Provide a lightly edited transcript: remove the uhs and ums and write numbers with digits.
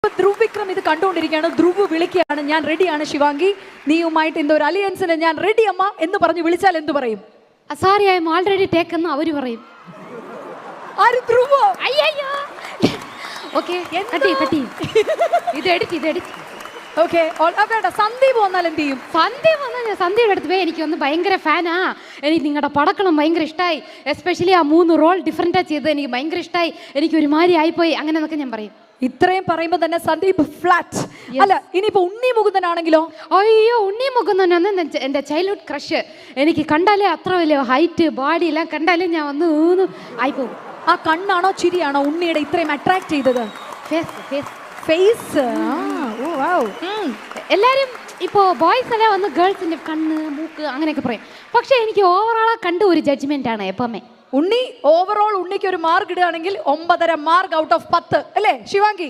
ധ്രുവ് വിക്രം ഇത് കണ്ടുകൊണ്ടിരിക്കുകയാണ്. ധ്രുവ് വിളിക്കുകയാണ്, ഞാൻ റെഡിയാണ് ശിവാംഗി, നീയുമായിട്ട് എന്തോ ഒരു അലിയൻസിന് ഞാൻ റെഡി അമ്മ എന്ന് പറഞ്ഞ് വിളിച്ചാൽ എന്ത് പറയും? Sorry I M already take എന്ന് അവര് പറയും. ആര്? ധ്രുവോ? അയ്യോ ഓക്കെ ഇത് എഡിറ്റ് ഓക്കെ. സന്ദീപ് വന്നാൽ എന്ത് ചെയ്യും? സന്ദീപ് വന്നാൽ ഞാൻ സന്ദീപ് എടുത്ത് പോയി. എനിക്ക് ഒന്ന് ഭയങ്കര ഫാനാ, എനിക്ക് നിങ്ങളുടെ പടക്കണം ഭയങ്കര ഇഷ്ടമായി, എസ്പെഷ്യലി ആ 3 റോൾ ഡിഫറെൻറ്റാ ചെയ്തത് എനിക്ക് ഭയങ്കര ഇഷ്ടമായി, എനിക്ക് ഒരുമാതിരി ആയിപ്പോയി, അങ്ങനെ എന്നൊക്കെ ഞാൻ പറയും. ഇത്രയും പറയുമ്പോൾ തന്നെ സന്ദീപ് ഫ്ലാറ്റ്. അല്ല, ഇനിയിപ്പോ ഉണ്ണി മുകുന്ദനാണെങ്കിലോ? അയ്യോ, ഉണ്ണി മുകുന്ദനാണ് എൻ്റെ ചൈൽഡ്ഹുഡ് ക്രഷ്. എനിക്ക് കണ്ടാലേ അത്ര വലിയ ഹൈറ്റ് ബോഡി എല്ലാം കണ്ടാലേ ഞാൻ വന്ന് ആയിപ്പോകും. ആ കണ്ണാണോ ചിരിയാണോ ഉണ്ണിയുടെ ഇത്രയും അട്രാക്ട് ചെയ്തത്? ഫേസ്. എല്ലാരും ഇപ്പോൾ ബോയ്സ് എല്ലാം വന്ന് ഗേൾസിന്റെ കണ്ണ് മൂക്ക് അങ്ങനെയൊക്കെ പറയും. പക്ഷെ എനിക്ക് ഓവറോളാ കണ്ട ഒരു ജഡ്ജ്മെന്റ് ആണ് എപ്പോമേ. ഉണ്ണി ഓവറോൾ ഉണ്ണിക്ക് ഒരു മാർക്ക് ഇടുകയാണെങ്കിൽ 9.5 മാർക്ക് ഔട്ട് ഓഫ് 10 അല്ലേ ശിവാംഗി?